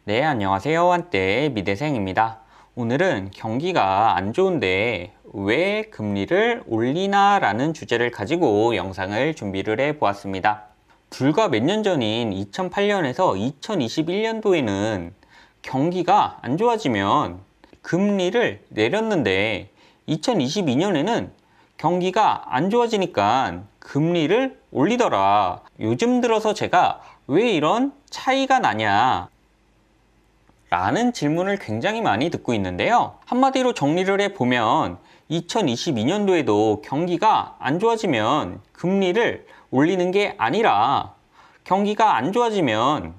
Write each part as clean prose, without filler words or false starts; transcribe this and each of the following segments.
네, 안녕하세요. 한때 미대생입니다. 오늘은 경기가 안 좋은데 왜 금리를 올리나 라는 주제를 가지고 영상을 준비를 해 보았습니다. 불과 몇 년 전인 2008년에서 2021년도에는 경기가 안 좋아지면 금리를 내렸는데 2022년에는 경기가 안 좋아지니까 금리를 올리더라. 요즘 들어서 제가 왜 이런 차이가 나냐 라는 질문을 굉장히 많이 듣고 있는데요. 한마디로 정리를 해보면 2022년도에도 경기가 안 좋아지면 금리를 올리는 게 아니라 경기가 안 좋아지면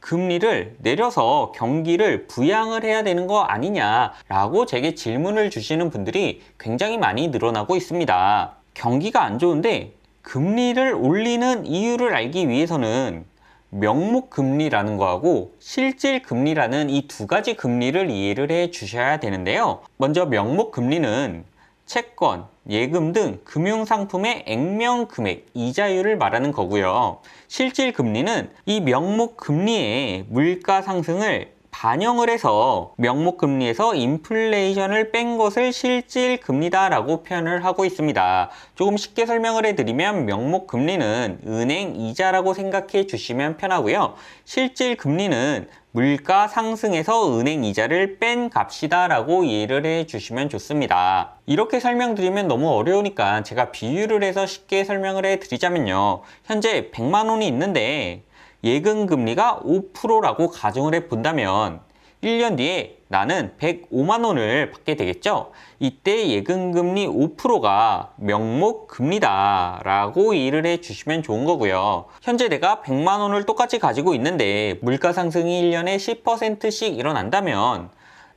금리를 내려서 경기를 부양을 해야 되는 거 아니냐라고 제게 질문을 주시는 분들이 굉장히 많이 늘어나고 있습니다. 경기가 안 좋은데 금리를 올리는 이유를 알기 위해서는 명목금리라는 거하고 실질금리라는 이 두 가지 금리를 이해를 해 주셔야 되는데요. 먼저 명목금리는 채권, 예금 등 금융상품의 액면금액, 이자율을 말하는 거고요. 실질금리는 이 명목금리의 물가 상승을 반영을 해서 명목금리에서 인플레이션을 뺀 것을 실질금리다라고 표현을 하고 있습니다. 조금 쉽게 설명을 해드리면 명목금리는 은행 이자라고 생각해 주시면 편하고요. 실질금리는 물가 상승에서 은행 이자를 뺀 값이다 라고 이해를 해 주시면 좋습니다. 이렇게 설명드리면 너무 어려우니까 제가 비유를 해서 쉽게 설명을 해 드리자면요. 현재 100만 원이 있는데 예금 금리가 5%라고 가정을 해 본다면 1년 뒤에 나는 105만 원을 받게 되겠죠. 이때 예금 금리 5%가 명목 금리다 라고 이해를 해 주시면 좋은 거고요. 현재 내가 100만 원을 똑같이 가지고 있는데 물가 상승이 1년에 10%씩 일어난다면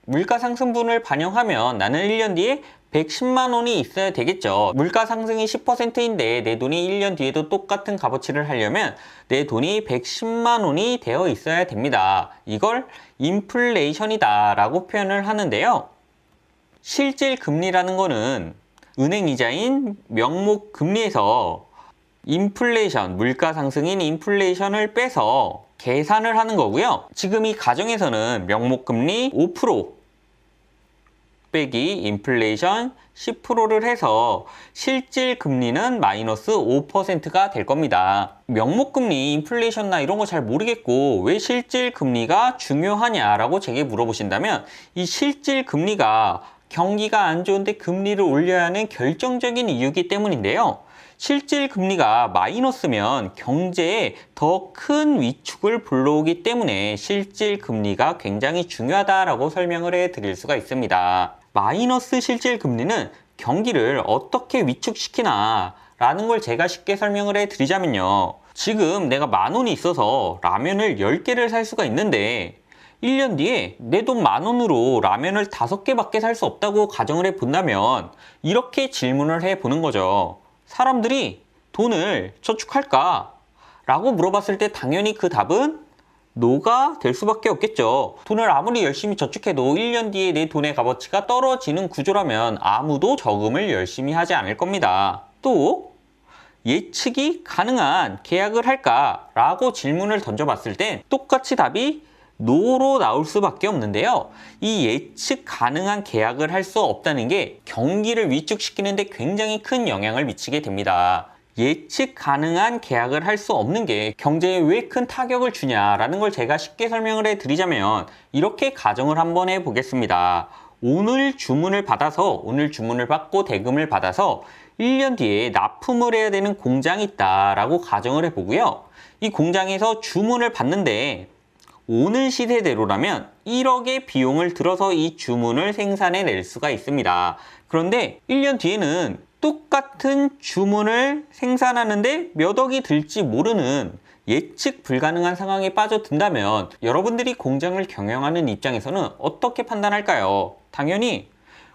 물가 상승분을 반영하면 나는 1년 뒤에 110만 원이 있어야 되겠죠. 물가 상승이 10%인데 내 돈이 1년 뒤에도 똑같은 값어치를 하려면 내 돈이 110만 원이 되어 있어야 됩니다. 이걸 인플레이션이다 라고 표현을 하는데요. 실질 금리라는 거는 은행 이자인 명목 금리에서 인플레이션, 물가 상승인 인플레이션을 빼서 계산을 하는 거고요. 지금 이 가정에서는 명목금리 5% 빼기 인플레이션 10%를 해서 실질 금리는 마이너스 5%가 될 겁니다. 명목금리, 인플레이션나 이런 거 잘 모르겠고 왜 실질 금리가 중요하냐라고 제게 물어보신다면 이 실질 금리가 경기가 안 좋은데 금리를 올려야 하는 결정적인 이유이기 때문인데요. 실질 금리가 마이너스면 경제에 더 큰 위축을 불러오기 때문에 실질 금리가 굉장히 중요하다라고 설명을 해 드릴 수가 있습니다. 마이너스 실질 금리는 경기를 어떻게 위축시키나 라는 걸 제가 쉽게 설명을 해 드리자면요. 지금 내가 10,000원이 있어서 라면을 10개를 살 수가 있는데 1년 뒤에 내 돈 10,000원으로 라면을 5개밖에 살 수 없다고 가정을 해 본다면 이렇게 질문을 해 보는 거죠. 사람들이 돈을 저축할까? 라고 물어봤을 때 당연히 그 답은 노가 될 수밖에 없겠죠. 돈을 아무리 열심히 저축해도 1년 뒤에 내 돈의 값어치가 떨어지는 구조라면 아무도 저금을 열심히 하지 않을 겁니다. 또 예측이 가능한 계약을 할까? 라고 질문을 던져봤을 때 똑같이 답이 노로 나올 수밖에 없는데요. 이 예측 가능한 계약을 할 수 없다는 게 경기를 위축시키는데 굉장히 큰 영향을 미치게 됩니다. 예측 가능한 계약을 할 수 없는 게 경제에 왜 큰 타격을 주냐라는 걸 제가 쉽게 설명을 해 드리자면 이렇게 가정을 한번 해 보겠습니다. 오늘 주문을 받고 대금을 받아서 1년 뒤에 납품을 해야 되는 공장이 있다라고 가정을 해 보고요. 이 공장에서 주문을 받는데 오늘 시세대로라면 1억의 비용을 들어서 이 주문을 생산해 낼 수가 있습니다. 그런데 1년 뒤에는 똑같은 주문을 생산하는데 몇 억이 들지 모르는 예측 불가능한 상황에 빠져든다면 여러분들이 공장을 경영하는 입장에서는 어떻게 판단할까요? 당연히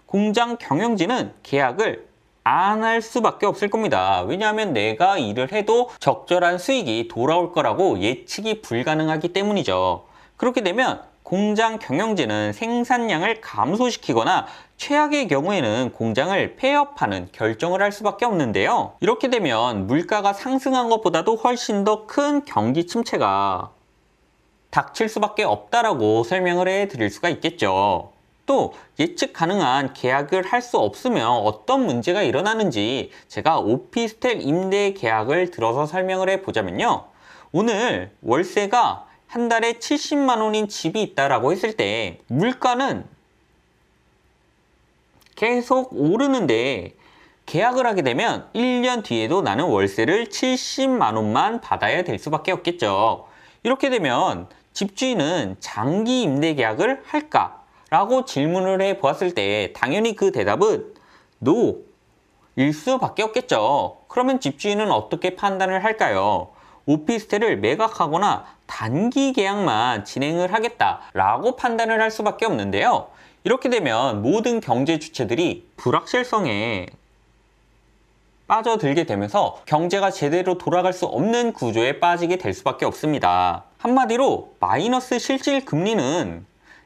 공장 경영진은 계약을 안 할 수밖에 없을 겁니다. 왜냐하면 내가 일을 해도 적절한 수익이 돌아올 거라고 예측이 불가능하기 때문이죠. 그렇게 되면 공장 경영진은 생산량을 감소시키거나 최악의 경우에는 공장을 폐업하는 결정을 할 수밖에 없는데요. 이렇게 되면 물가가 상승한 것보다도 훨씬 더 큰 경기 침체가 닥칠 수밖에 없다라고 설명을 해 드릴 수가 있겠죠. 또 예측 가능한 계약을 할 수 없으면 어떤 문제가 일어나는지 제가 오피스텔 임대 계약을 들어서 설명을 해 보자면요. 오늘 월세가 한 달에 70만 원인 집이 있다라고 했을 때 물가는 계속 오르는데 계약을 하게 되면 1년 뒤에도 나는 월세를 70만 원만 받아야 될 수밖에 없겠죠. 이렇게 되면 집주인은 장기 임대 계약을 할까? 라고 질문을 해 보았을 때 당연히 그 대답은 NO일 수밖에 없겠죠. 그러면 집주인은 어떻게 판단을 할까요? 오피스텔을 매각하거나 단기 계약만 진행을 하겠다라고 판단을 할 수밖에 없는데요. 이렇게 되면 모든 경제 주체들이 불확실성에 빠져들게 되면서 경제가 제대로 돌아갈 수 없는 구조에 빠지게 될 수밖에 없습니다. 한마디로 마이너스 실질 금리는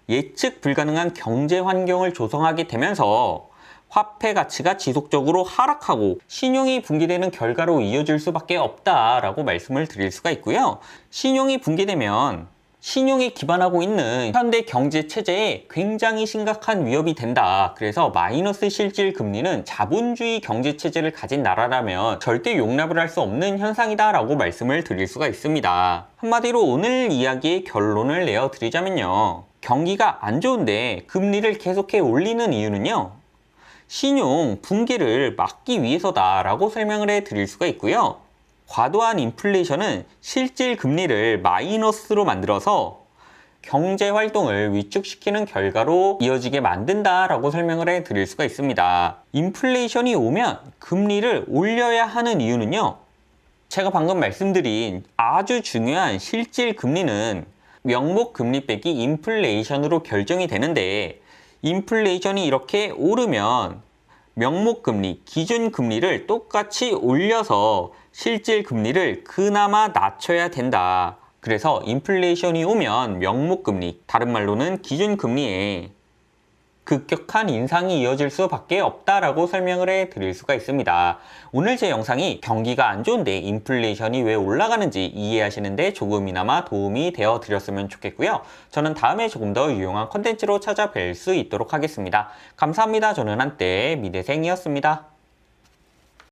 예측 불가능한 경제 환경을 조성하게 되면서 화폐 가치가 지속적으로 하락하고 신용이 붕괴되는 결과로 이어질 수밖에 없다라고 말씀을 드릴 수가 있고요. 신용이 붕괴되면 신용에 기반하고 있는 현대 경제 체제에 굉장히 심각한 위협이 된다. 그래서 마이너스 실질 금리는 자본주의 경제 체제를 가진 나라라면 절대 용납을 할 수 없는 현상이다 라고 말씀을 드릴 수가 있습니다. 한마디로 오늘 이야기의 결론을 내어 드리자면요. 경기가 안 좋은데 금리를 계속해 올리는 이유는요. 신용 붕괴를 막기 위해서다 라고 설명을 해 드릴 수가 있고요. 과도한 인플레이션은 실질 금리를 마이너스로 만들어서 경제 활동을 위축시키는 결과로 이어지게 만든다라고 설명을 해 드릴 수가 있습니다. 인플레이션이 오면 금리를 올려야 하는 이유는요. 제가 방금 말씀드린 아주 중요한 실질 금리는 명목 금리 빼기 인플레이션으로 결정이 되는데 인플레이션이 이렇게 오르면 명목 금리, 기준 금리를 똑같이 올려서 실질 금리를 그나마 낮춰야 된다. 그래서 인플레이션이 오면 명목 금리, 다른 말로는 기준 금리에 급격한 인상이 이어질 수밖에 없다라고 설명을 해 드릴 수가 있습니다. 오늘 제 영상이 경기가 안 좋은데 인플레이션이 왜 올라가는지 이해하시는데 조금이나마 도움이 되어 드렸으면 좋겠고요. 저는 다음에 조금 더 유용한 컨텐츠로 찾아뵐 수 있도록 하겠습니다. 감사합니다. 저는 한때 미대생이었습니다.